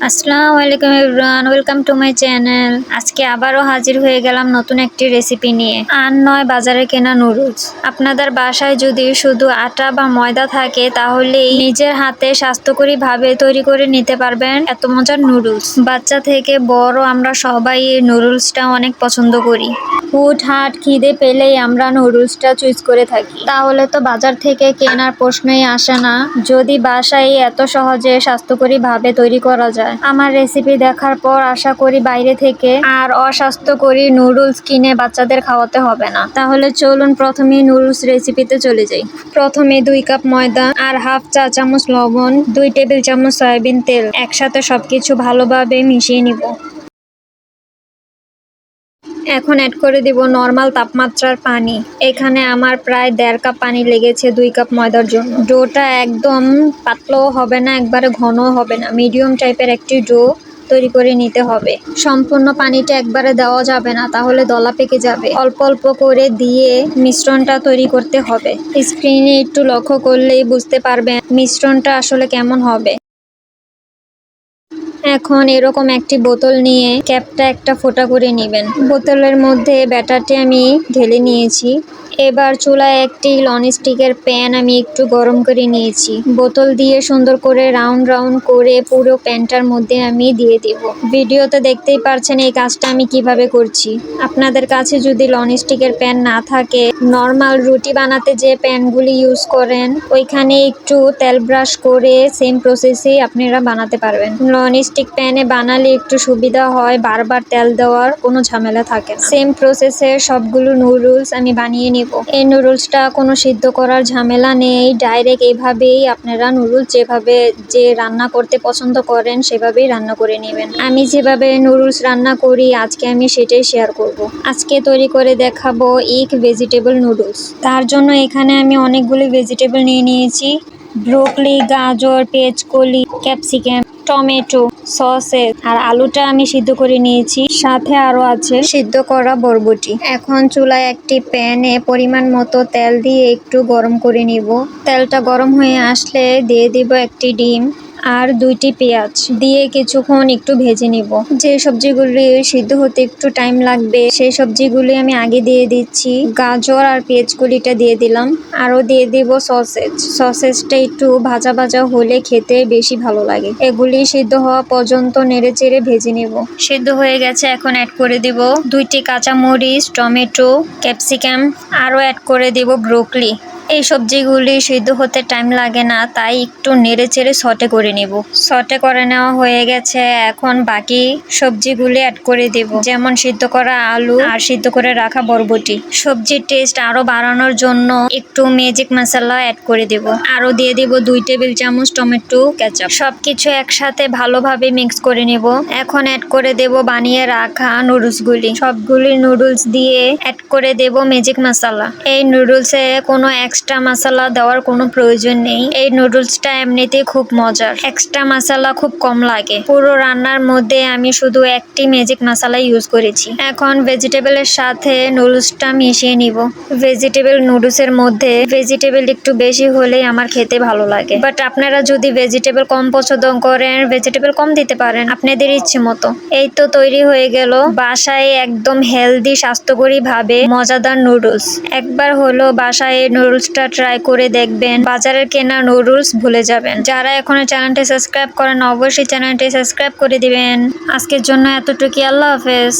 আসসালামু আলাইকুম everyone, welcome to my channel. আজকে আবারও হাজির হয়ে গেলাম নতুন একটি রেসিপি নিয়ে। আর নয় বাজারে কেনা নুডলস। আপনাদের বাসায় যদি শুধু আটা বা ময়দা থাকে তাহলেই নিজের হাতে স্বাস্থ্যকরী ভাবে তৈরি করে নিতে পারবেন এত মজার নুডলস। বাচ্চা থেকে বড় আমরা সবাই এই নুডলসটা অনেক পছন্দ করি। হুটহাট খিদে পেলেই আমরা নুডলসটা চুজ করে থাকি। তাহলে তো বাজার থেকে কেনার প্রশ্নই আসে না যদি বাসায় এত সহজে স্বাস্থ্যকরী ভাবে তৈরি করা যায়। আমার রেসিপি দেখার পর আশা করি বাইরে থেকে আর অস্বাস্থ্যকরী নুডলস কিনে বাচ্চাদের খাওয়াতে হবে না। তাহলে চলুন প্রথমেই নুডলস রেসিপিতে চলে যাই। প্রথমে 2 কাপ ময়দা আর হাফ চা চামচ লবণ, 2 টেবিল চামচ সয়াবিন তেল একসাথে সবকিছু ভালোভাবে মিশিয়ে নিব। এখন অ্যাড করে দিব নর্মাল তাপমাত্রার পানি। এখানে আমার প্রায় 1.5 কাপ পানি লেগেছে 2 কাপ ময়দার জন্য। ডোটা একদম পাতলাও হবে না, একবারে ঘনও হবে না, মিডিয়াম টাইপের একটি ডো তৈরি করে নিতে হবে। সম্পূর্ণ পানিটা একবারে দেওয়া যাবে না, তাহলে দলা পেকে যাবে। অল্প অল্প করে দিয়ে মিশ্রণটা তৈরি করতে হবে। স্ক্রিনে একটু লক্ষ্য করলেই বুঝতে পারবেন মিশ্রণটা আসলে কেমন হবে। এখন এরকম একটি বোতল নিয়ে ক্যাপটা একটা ফোঁটা করে নেবেন। বোতলের মধ্যে ব্যাটারটি আমি ঢেলে নিয়েছি। এবার চুলায় একটি ননস্টিকের প্যান আমি একটু গরম করে নিয়েছি। বোতল দিয়ে সুন্দর করে রাউন্ড রাউন্ড করে পুরো প্যানটার মধ্যে আমি দিয়ে দেব। ভিডিওতে দেখতেই পারছেন এই কাজটা আমি কিভাবে করছি। আপনাদের কাছে যদি ননস্টিকের প্যান না থাকে, নর্মাল রুটি বানাতে যে প্যানগুলি ইউজ করেন ওইখানে একটু তেল ব্রাশ করে সেম প্রসেসেই আপনারা বানাতে পারবেন। ননস্টিক প্যানে বানালে একটু সুবিধা হয়, বারবার তেল দেওয়ার কোনো ঝামেলা থাকে না। সেম প্রসেসে সবগুলো নুডলস আমি বানিয়ে নিব। এই নুডলসটা কোনো সিদ্ধ করার ঝামেলা নেই, ডাইরেক্ট এইভাবেই আপনারা নুডলস যেভাবে যে রান্না করতে পছন্দ করেন সেভাবেই রান্না করে নেবেন। আমি যেভাবে নুডলস রান্না করি আজকে আমি সেটাই শেয়ার করব। আজকে তৈরি করে দেখাবো এগ ভেজিটেবল নুডলস। তার জন্য এখানে আমি অনেকগুলি ভেজিটেবল নিয়ে নিয়েছি। ব্রোকলি, গাজর, পেঁচকলি, ক্যাপসিকাম, টমেটো, সসেস আর আলুটা আমি সিদ্ধ করে নিয়েছি। সাথে আরো আছে সিদ্ধ করা বরবটি। এখন চুলায় একটি প্যানে পরিমাণ মতো তেল দিয়ে একটু গরম করে নিব। তেলটা গরম হয়ে আসলে দিয়ে দিব একটি ডিম আর 2টি পেঁয়াজ দিয়ে কিছুক্ষণ একটু ভেজে নিব। যে সবজিগুলি সিদ্ধ হতে একটু টাইম লাগবে সেই সবজিগুলি আমি আগে দিয়ে দিচ্ছি। গাজর আর পেঁয়াজগুলিটা দিয়ে দিলাম। আরও দিয়ে দিব সসেসটা একটু ভাজা ভাজা হলে খেতে বেশি ভালো লাগে। এগুলি সিদ্ধ হওয়া পর্যন্ত নেড়ে চেড়ে ভেজে নেব। সিদ্ধ হয়ে গেছে, এখন অ্যাড করে দিব 2টি কাঁচামরিচ, টমেটো, ক্যাপসিকাম, আরও অ্যাড করে দিব ব্রোকলি। এই সবজিগুলি সিদ্ধ হতে টাইম লাগে না, তাই একটু নেড়ে চেড়ে সটে করে নেব। সটে করে নেওয়া হয়ে গেছে, এখন বাকি সবজিগুলি অ্যাড করে দেব, যেমন সিদ্ধ করা আলু আর সিদ্ধ করে রাখা বরবটি। সবজির টেস্ট আরো বাড়ানোর জন্য একটু ম্যাজিক মশলা অ্যাড করে দেব। আরো দিয়ে দেব 2 টেবিল চামচ টমেটো কেচাপ। সবকিছু একসাথে ভালোভাবে মিক্স করে নেব। এখন অ্যাড করে দেব বানিয়ে রাখা নুডলসগুলি। সবগুলি নুডলস দিয়ে অ্যাড করে দেব ম্যাজিক মশলা। এই নুডলসে কোনো এক্সট্রা মশলা দেওয়ার কোনো প্রয়োজন নেই। এই নুডলসটা এমনিতেই খুব মজার, এক্সট্রা মশলা খুব কম লাগে। পুরো রান্নার মধ্যে আমি শুধু একটি ম্যাজিক মশলা ইউজ করেছি। এখন ভেজিটেবলের সাথে নুডলসটা মিশিয়ে নিব। ভেজিটেবল নুডলসের মধ্যে ভেজিটেবল একটু বেশি হলেই আমার খেতে ভালো লাগে, বাট আপনারা যদি ভেজিটেবল কম পছন্দ করেন ভেজিটেবল কম দিতে পারেন আপনাদের ইচ্ছে মতো। এই তো তৈরি হয়ে গেল বাসায় একদম হেলদি স্বাস্থ্যকরী ভাবে মজাদার নুডলস। একবার হলো বাসায় এই নুডলসটা ট্রাই করে দেখবেন, বাজারের কেনা নুডলস ভুলে যাবেন। যারা এখনো চ্যানেলটি সাবস্ক্রাইব করেন অবশ্যই চ্যানেলটি সাবস্ক্রাইব করে দিবেন। আজকের জন্য এতটুকুই, আল্লাহ হাফেজ।